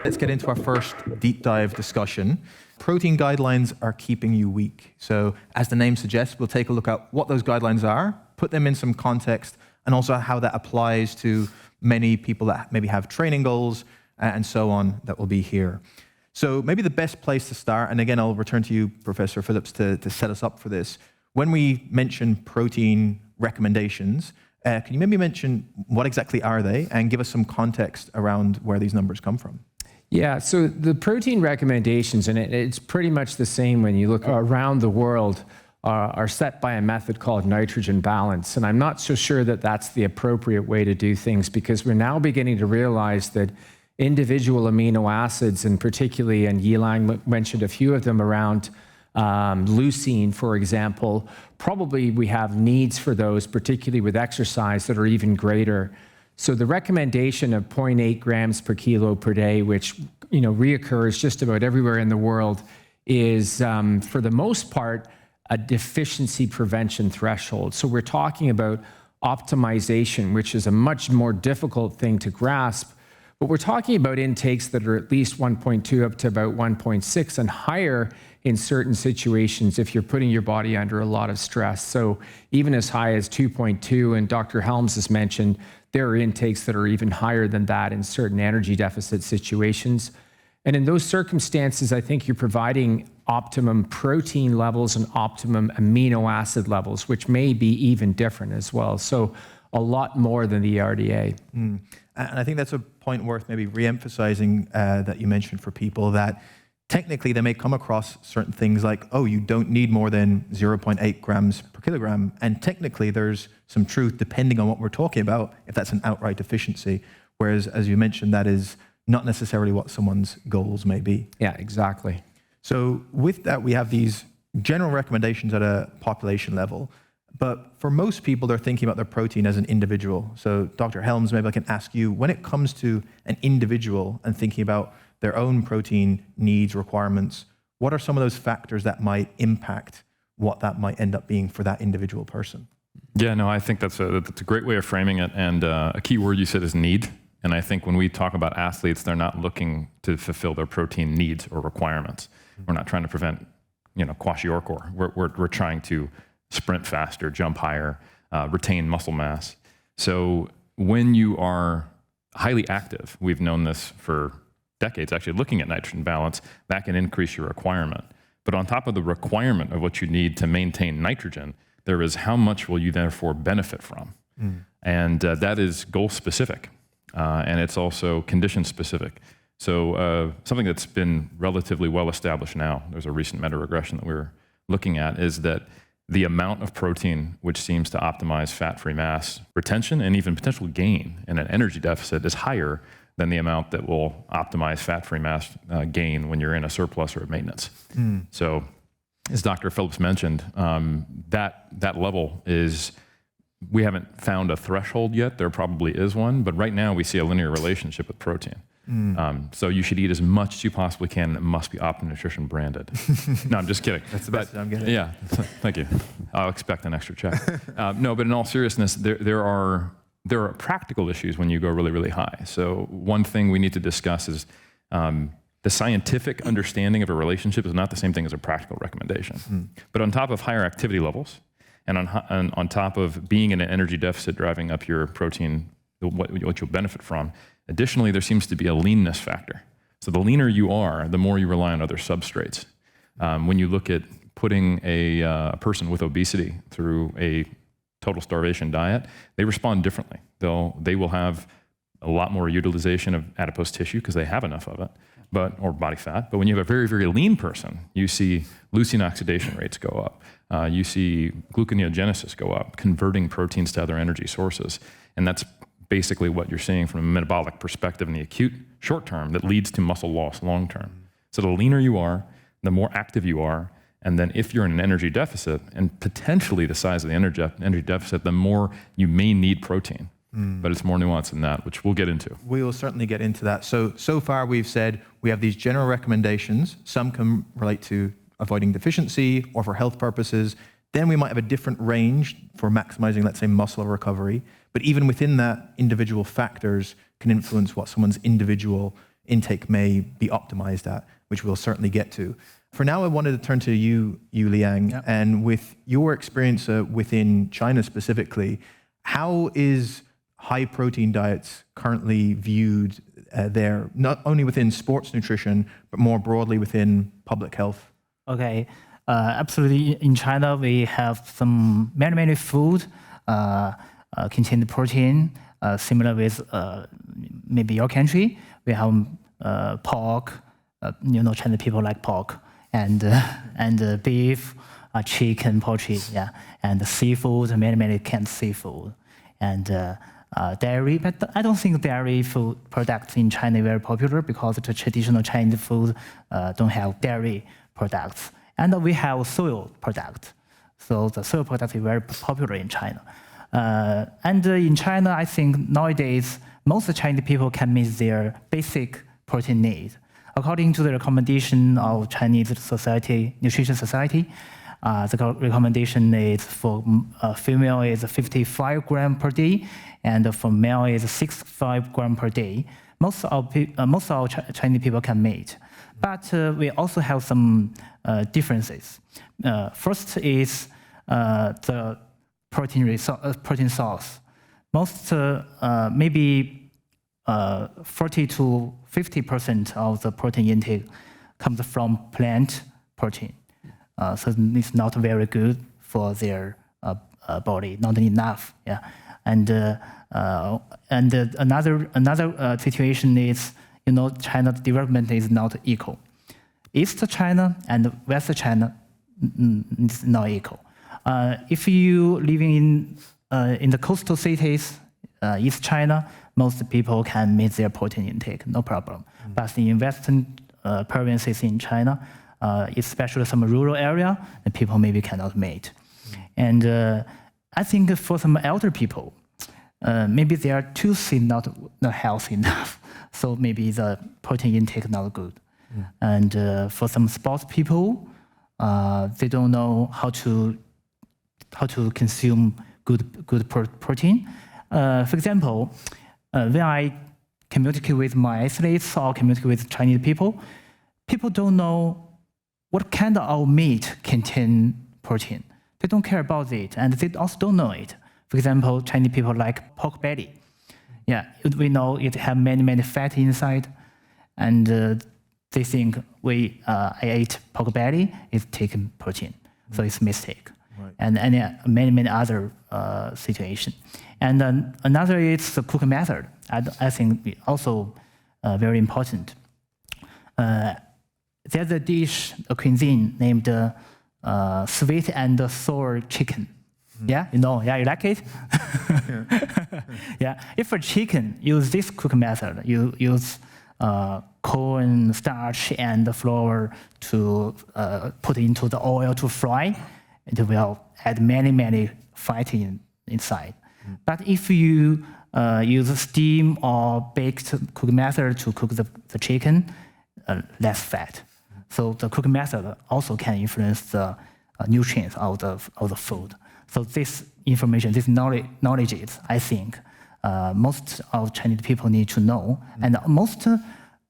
Let's get into our first deep dive discussion. Protein guidelines are keeping you weak. So as the name suggests, we'll take a look at what those guidelines are, put them in some context, and also how that applies to many people that maybe have training goals and so on that will be here. So maybe the best place to start, and again, I'll return to you, Professor Phillips, to set us up for this. When we mention protein recommendations, can you maybe mention what exactly are they and give us some context around where these numbers come from? Yeah, so the protein recommendations, and it's pretty much the same when you look around the world, are set by a method called nitrogen balance. And I'm not so sure that that's the appropriate way to do things, because we're now beginning to realize that individual amino acids, and particularly, and Liang mentioned a few of them around leucine, for example, probably we have needs for those, particularly with exercise, that are even greater. So the recommendation of 0.8 grams per kilo per day, which reoccurs just about everywhere in the world, is for the most part a deficiency prevention threshold. So we're talking about optimization, which is a much more difficult thing to grasp. But we're talking about intakes that are at least 1.2 up to about 1.6 and higher in certain situations if you're putting your body under a lot of stress. So even as high as 2.2, and Dr. Helms has mentioned, there are intakes that are even higher than that in certain energy deficit situations. And in those circumstances, I think you're providing optimum protein levels and optimum amino acid levels, which may be even different as well. So a lot more than the RDA. And I think that's a point worth maybe re-emphasizing that you mentioned for people, that technically they may come across certain things like, oh, you don't need more than 0.8 grams per kilogram. And technically there's some truth depending on what we're talking about, if that's an outright deficiency. Whereas, as you mentioned, that is not necessarily what someone's goals may be. Yeah, exactly. So with that, we have these general recommendations at a population level. But for most people, they're thinking about their protein as an individual. So Dr. Helms, maybe I can ask you, when it comes to an individual and thinking about their own protein needs, requirements, what are some of those factors that might impact what that might end up being for that individual person? Yeah, no, I think that's a great way of framing it. And a key word you said is need. And I think when we talk about athletes, they're not looking to fulfill their protein needs or requirements. We're not trying to prevent, kwashiorkor. We're trying to sprint faster, jump higher, retain muscle mass. So when you are highly active, we've known this for decades, actually looking at nitrogen balance, that can increase your requirement. But on top of the requirement of what you need to maintain nitrogen, there is how much will you therefore benefit from? And that is goal specific. And it's also condition specific. So something that's been relatively well established now, there's a recent meta-regression that we were looking at, is that the amount of protein which seems to optimize fat-free mass retention and even potential gain in an energy deficit is higher than the amount that will optimize fat-free mass gain when you're in a surplus or a maintenance. So as Dr. Phillips mentioned, that level is, we haven't found a threshold yet. There probably is one, but right now we see a linear relationship with protein. So you should eat as much as you possibly can, and it must be Optimum Nutrition branded. No, I'm just kidding. That's the best I'm getting. Yeah, thank you. I'll expect an extra check. No, but in all seriousness, there are practical issues when you go really, really high. So one thing we need to discuss is the scientific understanding of a relationship is not the same thing as a practical recommendation. But on top of higher activity levels, and on top of being in an energy deficit driving up your protein, what you'll benefit from, additionally, there seems to be a leanness factor. So the leaner you are, the more you rely on other substrates. When you look at putting a person with obesity through a total starvation diet, they respond differently. They will have a lot more utilization of adipose tissue because they have enough of it, or body fat. But when you have a very, very lean person, you see leucine oxidation rates go up. You see gluconeogenesis go up, converting proteins to other energy sources. And that's basically what you're seeing from a metabolic perspective in the acute short term that leads to muscle loss long term. So the leaner you are, the more active you are, and then if you're in an energy deficit, and potentially the size of the energy deficit, the more you may need protein. But it's more nuanced than that, which we'll get into. We will certainly get into that. So far we've said we have these general recommendations. Some can relate to avoiding deficiency or for health purposes. Then we might have a different range for maximizing, let's say, muscle recovery. But even within that, individual factors can influence what someone's individual intake may be optimized at, which we'll certainly get to. For now, I wanted to turn to you Liang, and with your experience within China specifically, how is high protein diets currently viewed there, not only within sports nutrition, but more broadly within public health? Okay, absolutely. In China, we have some many food contain protein, similar with maybe your country. We have pork. China people like pork, and beef, chicken, poultry, and seafood, many canned seafood, and dairy. But I don't think dairy food products in China are very popular because the traditional Chinese food don't have dairy products. And we have soy product. So the soy product is very popular in China. And in China, I think nowadays, most Chinese people can meet their basic protein needs. According to the recommendation of Chinese Nutrition Society, the recommendation is for female is 55 grams per day, and for male is 65 grams per day. Most of Chinese people can meet. But we also have some differences. First is the protein source. Most, maybe 40 to 50% of the protein intake comes from plant protein. So it's not very good for their body, not enough. And another situation is, China's development is not equal. East China and West China is not equal. If you living in the coastal cities, East China, most people can meet their protein intake, no problem. But in western provinces in China, especially some rural area, the people maybe cannot meet. And I think for some elder people, maybe their tooth is not healthy enough, so maybe the protein intake not good. And for some sports people, they don't know how to consume good protein. For example, when I communicate with my athletes or communicate with Chinese people don't know what kind of meat contain protein. They don't care about it, and they also don't know it. For example, Chinese people like pork belly. We know it have many fat inside, and they think I ate pork belly, it's taking protein, so it's a mistake. Right. And many other situations. And another is the cooking method. I think also very important. There's a dish, a cuisine named sweet and sour chicken. You like it? If a chicken use this cooking method, you use corn starch and flour to put into the oil to fry, it will add many fat inside. But if you use a steam or baked cooking method to cook the chicken, less fat. So the cooking method also can influence the nutrients of the food. So this information, this knowledge is, I think, most of Chinese people need to know, and most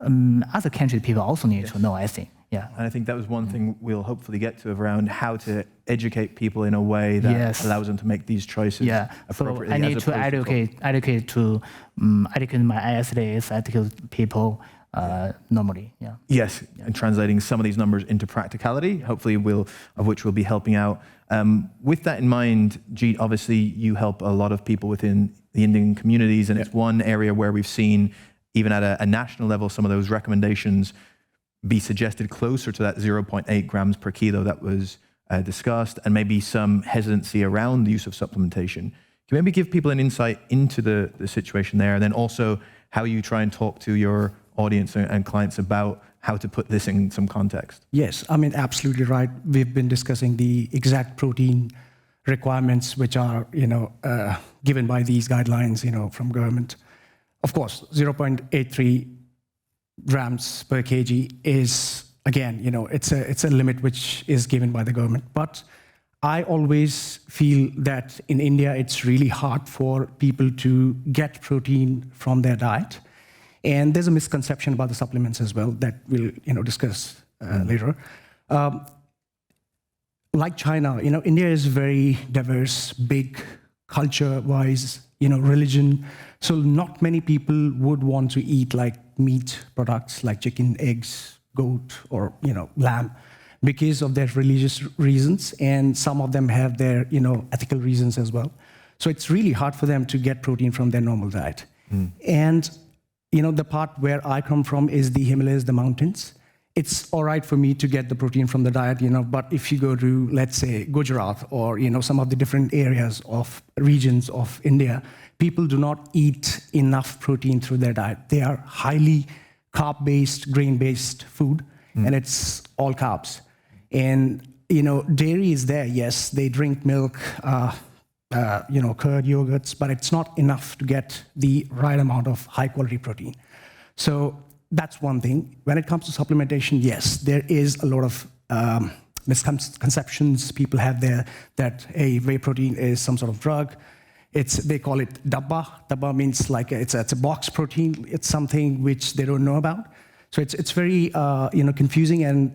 other country people also need to know, I think. And I think that was one thing we'll hopefully get to around how to educate people in a way that allows them to make these choices appropriately. So I need to educate my athletes, educate people normally. Yes, and translating some of these numbers into practicality, hopefully of which we'll be helping out. With that in mind, Jeet, obviously you help a lot of people within the Indian communities, and it's one area where we've seen, even at a national level, some of those recommendations be suggested closer to that 0.8 grams per kilo that was discussed, and maybe some hesitancy around the use of supplementation. Can you maybe give people an insight into the situation there, and then also how you try and talk to your audience and clients about how to put this in some context? Yes, absolutely right. We've been discussing the exact protein requirements which are, given by these guidelines, from government. Of course, 0.83 grams per kg is, again, it's a limit which is given by the government. But I always feel that in India, it's really hard for people to get protein from their diet. And there's a misconception about the supplements as well that we'll discuss later. Like China, India is very diverse, big culture-wise, religion. So not many people would want to eat like meat products like chicken, eggs, goat, or lamb, because of their religious reasons, and some of them have their ethical reasons as well. So it's really hard for them to get protein from their normal diet. And the part where I come from is the Himalayas, the mountains. It's all right for me to get the protein from the diet, but if you go to, let's say, Gujarat or some of the different areas of regions of India, people do not eat enough protein through their diet. They are highly carb-based, grain-based food, and it's all carbs. And dairy is there. Yes, they drink milk, curd, yogurts, but it's not enough to get the right amount of high-quality protein. So that's one thing. When it comes to supplementation, yes, there is a lot of misconceptions people have there that whey protein is some sort of drug. They call it dabba. Dabba means like it's a box protein. It's something which they don't know about. So it's very confusing. And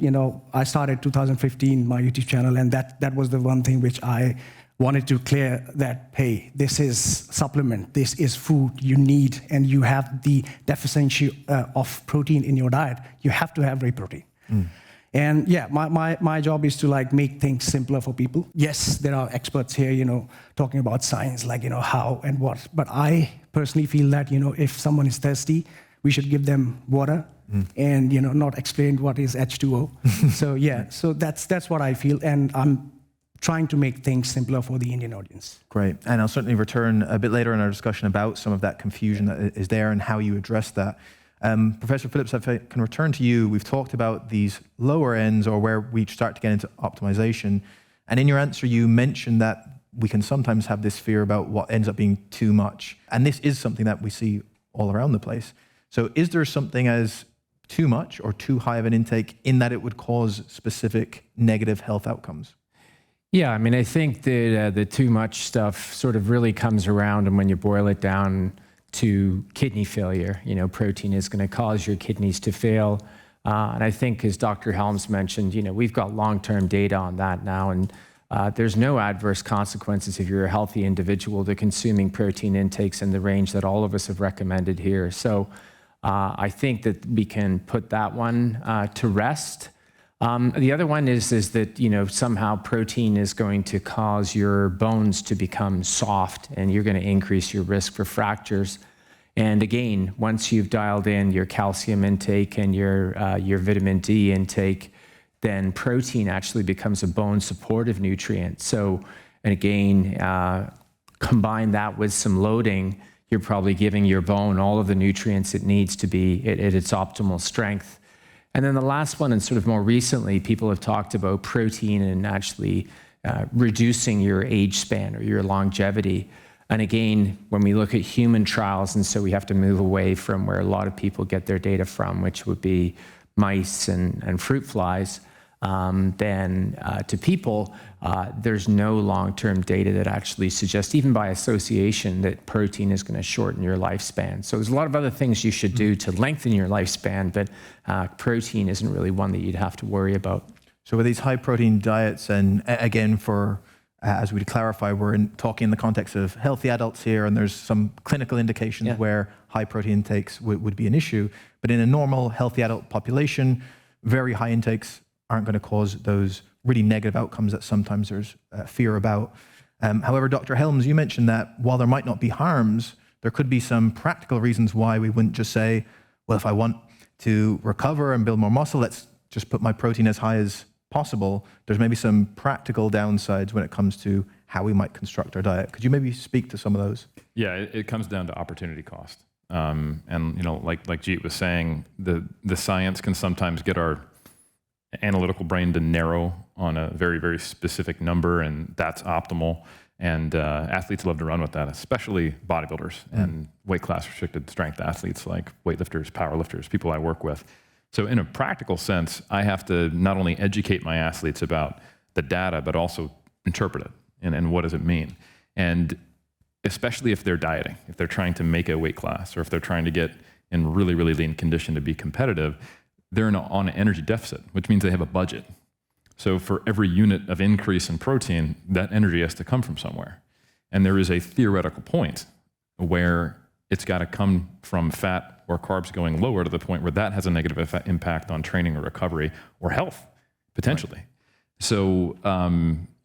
I started 2015 my YouTube channel, and that was the one thing which I wanted to clear, that hey, this is supplement, this is food you need, and you have the deficiency of protein in your diet. You have to have whey protein. And yeah, my job is to like make things simpler for people. Yes, there are experts here, talking about science, like how and what. But I personally feel that if someone is thirsty, we should give them water and not explain what is H2O. So yeah, so that's what I feel, and I'm trying to make things simpler for the Indian audience. Great, and I'll certainly return a bit later in our discussion about some of that confusion that is there and how you address that. Professor Phillips, if I can return to you, we've talked about these lower ends or where we start to get into optimization. And in your answer, you mentioned that we can sometimes have this fear about what ends up being too much. And this is something that we see all around the place. So is there something as too much or too high of an intake in that it would cause specific negative health outcomes? Yeah, I mean, I think that the too much stuff sort of really comes around, and when you boil it down to kidney failure, protein is going to cause your kidneys to fail. And I think, as Dr. Helms mentioned, we've got long-term data on that now, and there's no adverse consequences if you're a healthy individual to consuming protein intakes in the range that all of us have recommended here. So I think that we can put that one to rest. The other one is that, somehow protein is going to cause your bones to become soft, and you're going to increase your risk for fractures. And again, once you've dialed in your calcium intake and your vitamin D intake, then protein actually becomes a bone supportive nutrient. So, and again, combine that with some loading, you're probably giving your bone all of the nutrients it needs to be at its optimal strength. And then the last one, and sort of more recently, people have talked about protein and actually reducing your age span or your longevity. And again, when we look at human trials, and so we have to move away from where a lot of people get their data from, which would be mice and fruit flies, then to people, there's no long-term data that actually suggests, even by association, that protein is going to shorten your lifespan. So there's a lot of other things you should do to lengthen your lifespan, but protein isn't really one that you'd have to worry about. So with these high-protein diets, and again, as we clarify, we're talking in the context of healthy adults here, and there's some clinical indications where high-protein intakes would be an issue. But in a normal, healthy adult population, very high intakes aren't going to cause those really negative outcomes that sometimes there's fear about. However, Dr. Helms, you mentioned that while there might not be harms, there could be some practical reasons why we wouldn't just say, well, if I want to recover and build more muscle, let's just put my protein as high as possible. There's maybe some practical downsides when it comes to how we might construct our diet. Could you maybe speak to some of those? Yeah, it comes down to opportunity cost. And like Jeet was saying, the science can sometimes get our analytical brain to narrow on a very, very specific number, and that's optimal. And athletes love to run with that, especially bodybuilders and weight class restricted strength athletes like weightlifters, powerlifters, people I work with. So in a practical sense, I have to not only educate my athletes about the data, but also interpret it and what does it mean. And especially if they're dieting, if they're trying to make a weight class, or if they're trying to get in really, really lean condition to be competitive, they're on an energy deficit, which means they have a budget. So for every unit of increase in protein, that energy has to come from somewhere. And there is a theoretical point where it's got to come from fat or carbs going lower to the point where that has a negative impact on training or recovery or health, potentially. Right. So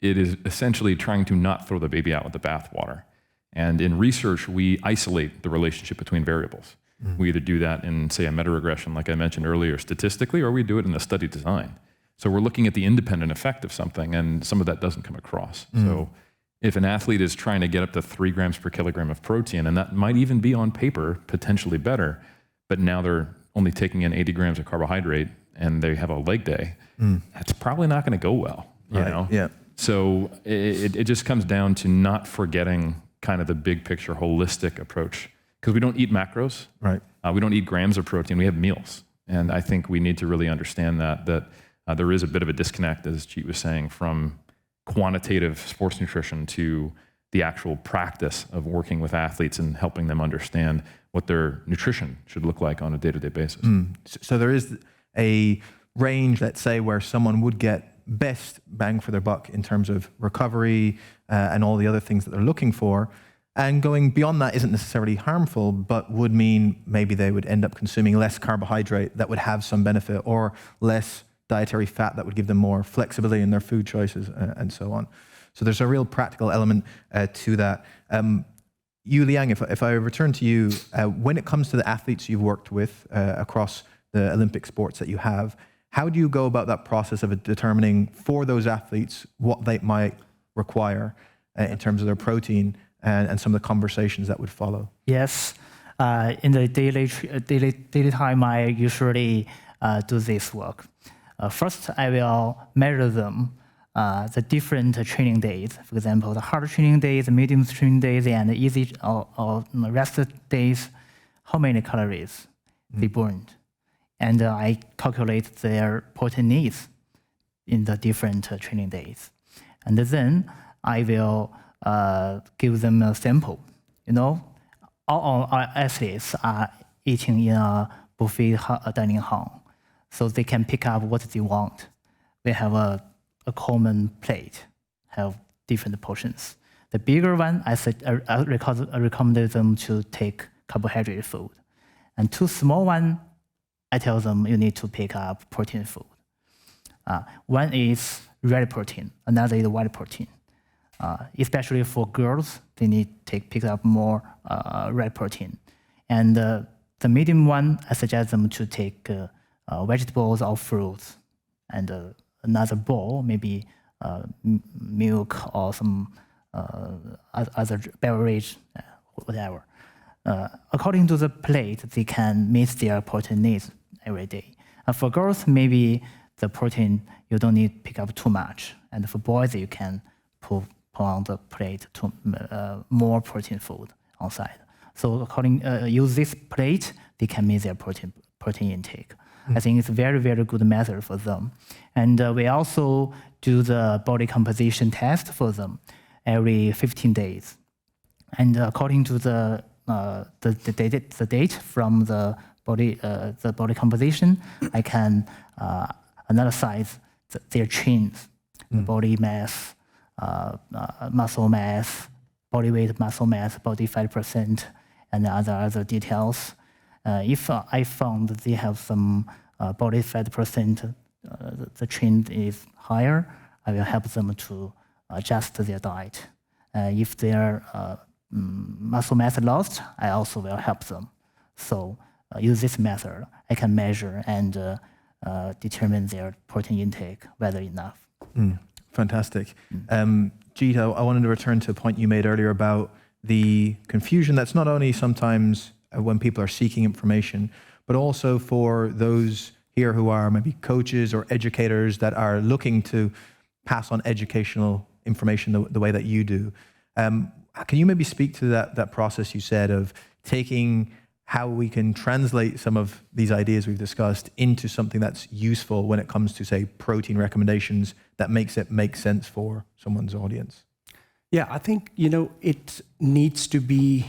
it is essentially trying to not throw the baby out with the bathwater. And in research, we isolate the relationship between variables. We either do that in, say, a meta-regression, like I mentioned earlier, statistically, or we do it in the study design. So we're looking at the independent effect of something, and some of that doesn't come across. So if an athlete is trying to get up to 3 grams per kilogram of protein, and that might even be on paper potentially better, but now they're only taking in 80 grams of carbohydrate and they have a leg day, that's probably not going to go well. You know? Yeah. So it just comes down to not forgetting kind of the big picture holistic approach, because we don't eat macros. Right. We don't eat grams of protein. We have meals. And I think we need to really understand that there is a bit of a disconnect, as Jeet was saying, from quantitative sports nutrition to the actual practice of working with athletes and helping them understand what their nutrition should look like on a day-to-day basis. So there is a range, let's say, where someone would get best bang for their buck in terms of recovery and all the other things that they're looking for. And going beyond that isn't necessarily harmful, but would mean maybe they would end up consuming less carbohydrate that would have some benefit, or less dietary fat that would give them more flexibility in their food choices, and so on. So there's a real practical element to that. You, Liang, if I return to you, when it comes to the athletes you've worked with across the Olympic sports that you have, how do you go about that process of determining for those athletes what they might require in terms of their protein and some of the conversations that would follow? Yes. In the daily time, I usually do this work. First, I will measure them, the different training days. For example, the hard training days, the medium training days, and the easy or rest days, how many calories they burned. And I calculate their protein needs in the different training days. And then I will give them a sample. All our athletes are eating in a buffet dining hall, so they can pick up what they want. We have a common plate, have different portions. The bigger one, I recommend them to take carbohydrate food. And 2 small ones, I tell them you need to pick up protein food. One is red protein, another is white protein. Especially for girls, they need to pick up more red protein. And the medium one, I suggest them to take vegetables or fruits, and another bowl, maybe milk or some other beverage, whatever. According to the plate, they can meet their protein needs every day. For girls, maybe the protein, you don't need to pick up too much. And for boys, you can put on the plate to more protein food on side. So use this plate, they can meet their protein intake. I think it's a very, very good method for them. And we also do the body composition test for them every 15 days. And according to the date from the body composition, I can analyze their chains, the body mass, muscle mass, body weight, muscle mass, body fat percent, and other details. If I found that they have some body fat percent, the trend is higher, I will help them to adjust their diet. If their muscle mass lost, I also will help them. So use this method, I can measure and determine their protein intake, whether enough. Fantastic. Jeet, I wanted to return to a point you made earlier about the confusion that's not only sometimes when people are seeking information, but also for those here who are maybe coaches or educators that are looking to pass on educational information the way that you do. Can you maybe speak to that process you said of taking how we can translate some of these ideas we've discussed into something that's useful when it comes to, say, protein recommendations that makes it make sense for someone's audience? Yeah, I think, it needs to be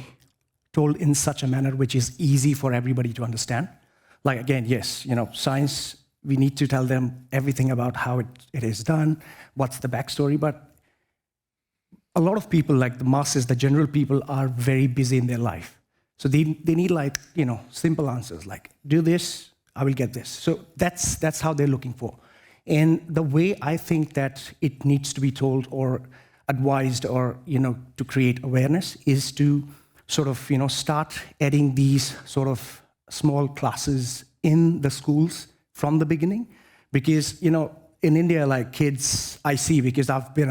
told in such a manner which is easy for everybody to understand. Like, again, yes, science, we need to tell them everything about how it is done, what's the backstory, but a lot of people, like the masses, the general people, are very busy in their life. So they need like, simple answers, like, do this, I will get this. So that's how they're looking for. And the way I think that it needs to be told or advised or, to create awareness is to sort of, start adding these sort of small classes in the schools from the beginning. Because, in India, like kids, I see, because I've been,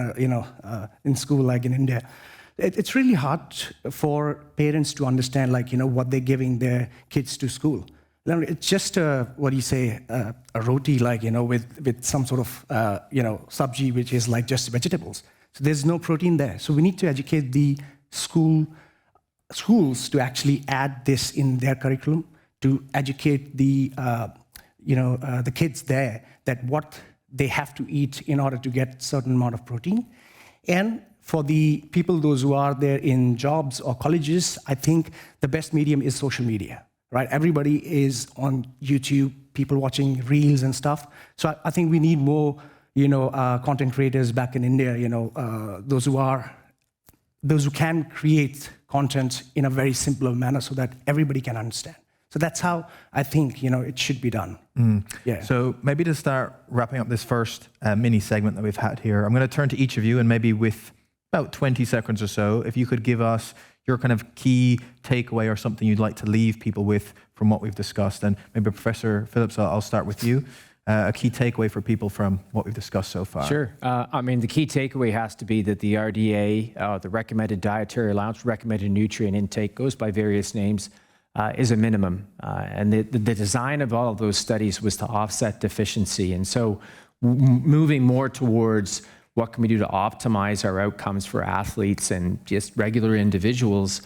in school, like in India, it's really hard for parents to understand, like, what they're giving their kids to school. It's just a roti, like, with some sort of, sabji, which is like just vegetables. So there's no protein there. So we need to educate the schools to actually add this in their curriculum, to educate the kids there that what they have to eat in order to get certain amount of protein. And for the people, those who are there in jobs or colleges, I think the best medium is social media, right? Everybody is on YouTube, people watching reels and stuff. So I think we need more, content creators back in India, those who can create content in a very simpler manner so that everybody can understand. So that's how I think, it should be done. Yeah. So maybe to start wrapping up this first mini segment that we've had here, I'm going to turn to each of you, and maybe with about 20 seconds or so, if you could give us your kind of key takeaway or something you'd like to leave people with from what we've discussed. And maybe Professor Phillips, I'll start with you. A key takeaway for people from what we've discussed so far. Sure. The key takeaway has to be that the RDA, the recommended dietary allowance, recommended nutrient intake, goes by various names, is a minimum. And the design of all of those studies was to offset deficiency. And so moving more towards what can we do to optimize our outcomes for athletes and just regular individuals,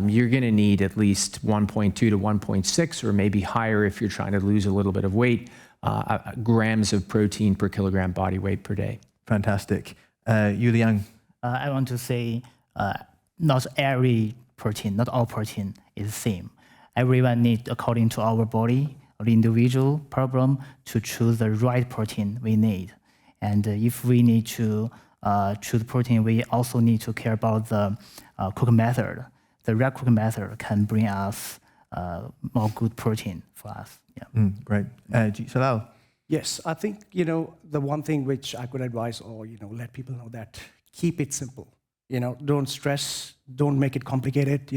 you're going to need at least 1.2 to 1.6, or maybe higher if you're trying to lose a little bit of weight, grams of protein per kilogram body weight per day. Fantastic. Liang. I want to say not every protein, not all protein is the same. Everyone needs, according to our body or the individual problem, to choose the right protein we need. And if we need to choose protein, we also need to care about the cooking method. The right cooking method can bring us more good protein for us. Yeah. Great. Jeet Selal. Yes, I think, the one thing which I could advise or, let people know that keep it simple. Don't stress, don't make it complicated,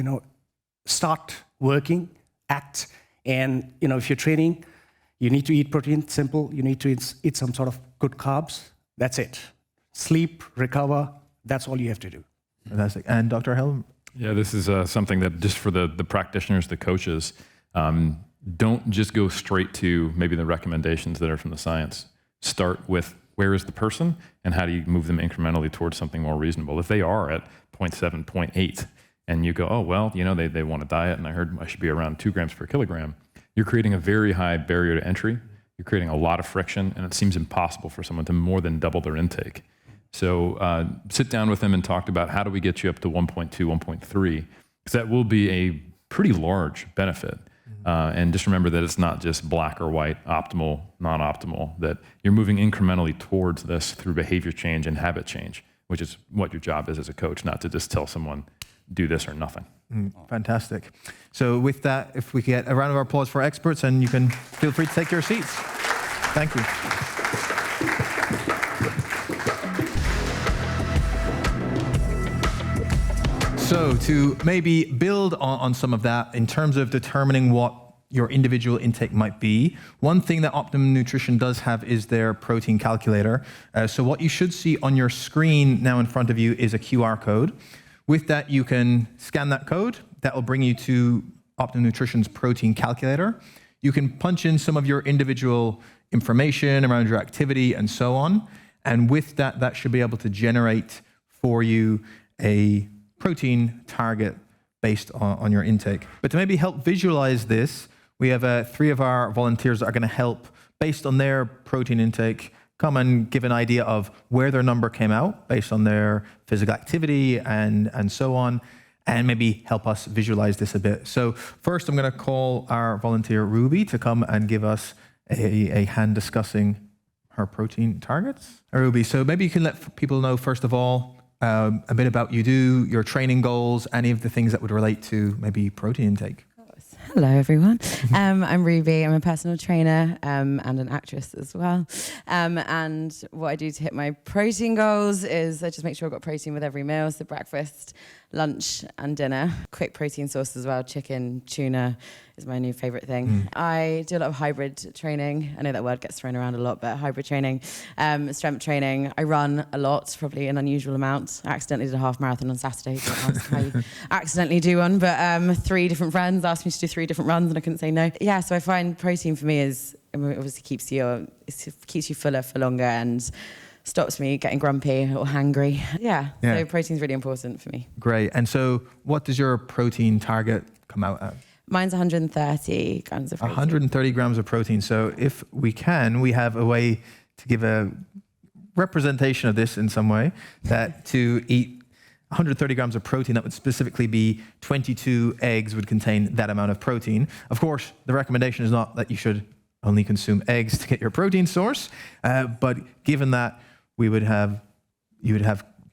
start working, act. And, if you're training, you need to eat protein, simple. You need to eat some sort of good carbs. That's it. Sleep, recover, that's all you have to do. Fantastic. And Dr. Helms? Yeah, this is something that just for the practitioners, the coaches, don't just go straight to maybe the recommendations that are from the science. Start with where is the person and how do you move them incrementally towards something more reasonable. If they are at 0.7, 0.8, and you go, oh, well, they want a diet and I heard I should be around 2 grams per kilogram, you're creating a very high barrier to entry. You're creating a lot of friction, and it seems impossible for someone to more than double their intake. So sit down with them and talk about how do we get you up to 1.2, 1.3, because that will be a pretty large benefit. And just remember that it's not just black or white, optimal, non-optimal, that you're moving incrementally towards this through behavior change and habit change, which is what your job is as a coach, not to just tell someone, do this or nothing. Fantastic. So with that, if we get a round of applause for our experts, and you can feel free to take your seats. Thank you. So to maybe build on some of that in terms of determining what your individual intake might be, one thing that Optimum Nutrition does have is their protein calculator. So what you should see on your screen now in front of you is a QR code. With that, you can scan that code. That will bring you to Optimum Nutrition's protein calculator. You can punch in some of your individual information around your activity and so on. And with that, that should be able to generate for you a protein target based on your intake. But to maybe help visualize this, we have 3 of our volunteers that are going to help, based on their protein intake, come and give an idea of where their number came out based on their physical activity and so on. and maybe help us visualize this a bit. So first, I'm going to call our volunteer Ruby to come and give us a hand discussing her protein targets. Ruby, so maybe you can let people know, first of all, a bit about your training goals, any of the things that would relate to maybe protein intake. Hello, everyone. I'm Ruby. I'm a personal trainer and an actress as well. And what I do to hit my protein goals is I just make sure I've got protein with every meal, so breakfast, lunch, and dinner. Quick protein source as well. Chicken, tuna is my new favorite thing. I do a lot of hybrid training. I know that word gets thrown around a lot, but hybrid training, strength training. I run a lot, probably an unusual amount. I accidentally did a half marathon on Saturday. Don't ask how you accidentally do one, but 3 different friends asked me to do 3 different runs and I couldn't say no. Yeah, so I find protein for me is, obviously keeps you fuller for longer and stops me getting grumpy or hangry. Yeah, so protein's really important for me. Great. And so what does your protein target come out at? Mine's 130 grams of protein. 130 grams of protein. So if we have a way to give a representation of this in some way, that to eat 130 grams of protein, that would specifically be 22 eggs would contain that amount of protein. Of course, the recommendation is not that you should only consume eggs to get your protein source, but given that you would have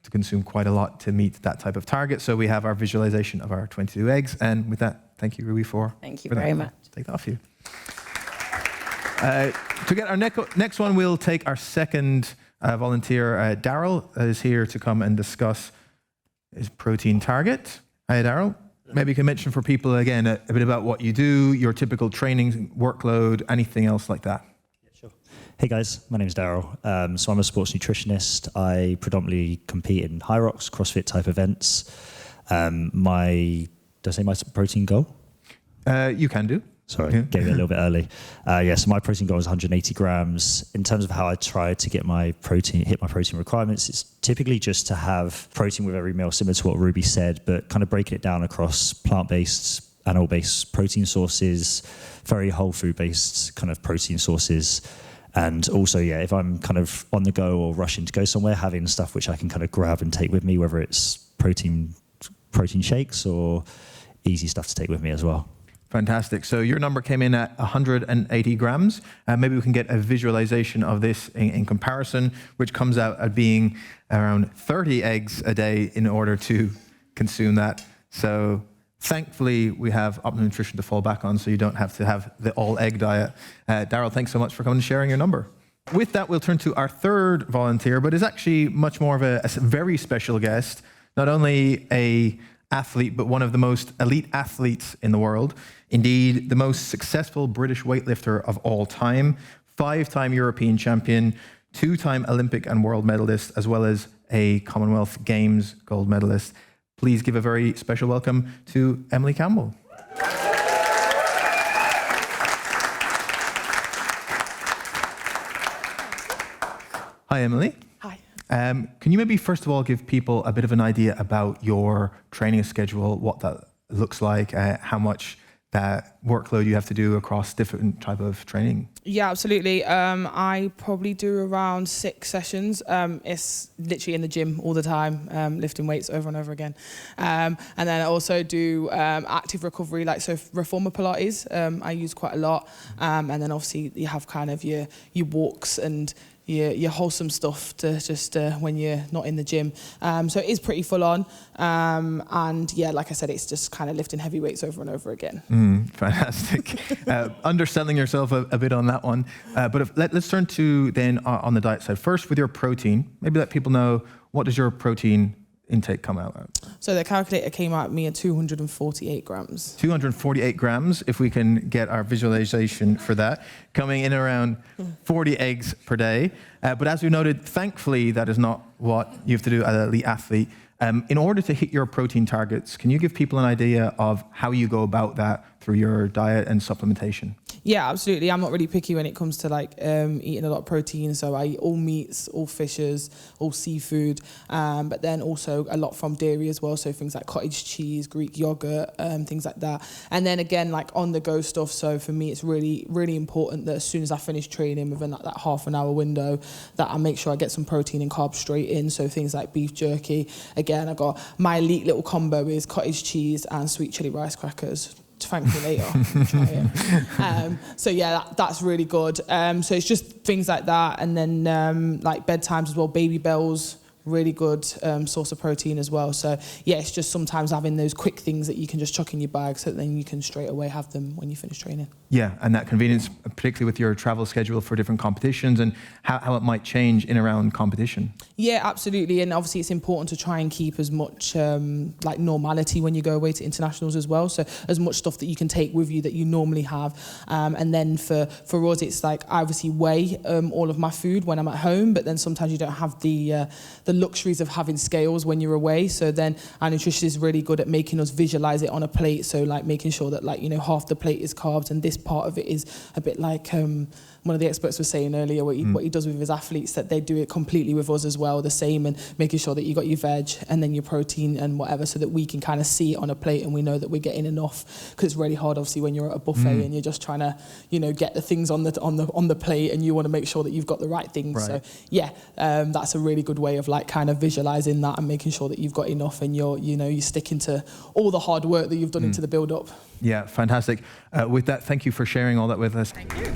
to consume quite a lot to meet that type of target. So we have our visualization of our 22 eggs. And with that, thank you, Ruby, Thank you very much. Take that off you. To get our next one, we'll take our second volunteer. Daryl is here to come and discuss his protein target. Hi, Daryl. Maybe you can mention for people, again, a bit about what you do, your typical training workload, anything else like that. Hey guys, my name is Daryl. So I'm a sports nutritionist. I predominantly compete in high rocks, CrossFit type events. Did I say my protein goal? You can do. Sorry, gave it a little bit early. So my protein goal is 180 grams. In terms of how I try to get hit my protein requirements, it's typically just to have protein with every meal, similar to what Ruby said, but kind of breaking it down across plant-based, animal-based protein sources, very whole food-based kind of protein sources. And also, if I'm kind of on the go or rushing to go somewhere, having stuff which I can kind of grab and take with me, whether it's protein shakes or easy stuff to take with me as well. Fantastic. So your number came in at 180 grams. Maybe we can get a visualization of this in comparison, which comes out at being around 30 eggs a day in order to consume that. So thankfully, we have Optimum Nutrition to fall back on, so you don't have to have the all-egg diet. Daryl, thanks so much for coming and sharing your number. With that, we'll turn to our third volunteer, but is actually much more of a very special guest, not only an athlete, but one of the most elite athletes in the world. Indeed, the most successful British weightlifter of all time, 5-time European champion, 2-time Olympic and world medalist, as well as a Commonwealth Games gold medalist. Please give a very special welcome to Emily Campbell. Hi, Emily. Hi. Can you maybe first of all give people a bit of an idea about your training schedule, what that looks like, how much that workload you have to do across different type of training? Yeah, absolutely. I probably do around 6 sessions. It's literally in the gym all the time, lifting weights over and over again. And then I also do active recovery, like so reformer Pilates. I use quite a lot. And then obviously you have kind of your walks and your wholesome stuff to just when you're not in the gym. So it is pretty full on. And yeah, like I said, it's just kind of lifting heavy weights over and over again. Fantastic. Underselling yourself a bit on that one. But let's turn to then on the diet side. First with your protein, maybe let people know, what does your protein intake come out at? So the calculator came out at me at 248 grams. 248 grams, if we can get our visualization for that, coming in around 40 eggs per day. But as we noted, thankfully, that is not what you have to do as an elite athlete. In order to hit your protein targets, can you give people an idea of how you go about that through your diet and supplementation? Yeah, absolutely. I'm not really picky when it comes to like eating a lot of protein. So I eat all meats, all fishes, all seafood, but then also a lot from dairy as well. So things like cottage cheese, Greek yogurt, things like that. And then again, like on the go stuff. So for me, it's really, really important that as soon as I finish training within that half an hour window, that I make sure I get some protein and carbs straight in. So things like beef jerky. Again, I got my elite little combo is cottage cheese and sweet chili rice crackers. Thank you later. Try it. So yeah, that's really good. So it's just things like that, and then like bedtimes as well. Baby bells, really good source of protein as well. So yeah, it's just sometimes having those quick things that you can just chuck in your bag, so that then you can straight away have them when you finish training. Yeah, and that convenience, particularly with your travel schedule for different competitions and how it might change in around competition. Yeah, absolutely. And obviously it's important to try and keep as much like normality when you go away to internationals as well. So as much stuff that you can take with you that you normally have. And then for us, it's like I obviously weigh all of my food when I'm at home, but then sometimes you don't have the luxuries of having scales when you're away. So then our nutritionist is really good at making us visualize it on a plate. So like making sure that like, you know, half the plate is carbs and this part of it is a bit like one of the experts was saying earlier, what he does with his athletes, that they do it completely with us as well, the same, and making sure that you got your veg and then your protein and whatever, so that we can kind of see it on a plate and we know that we're getting enough. Because it's really hard, obviously, when you're at a buffet and you're just trying to, you know, get the things on the plate, and you want to make sure that you've got the right things. Right. So yeah, that's a really good way of like kind of visualizing that and making sure that you've got enough, and you're sticking to all the hard work that you've done into the build up. Yeah, fantastic. With that, thank you for sharing all that with us. Thank you.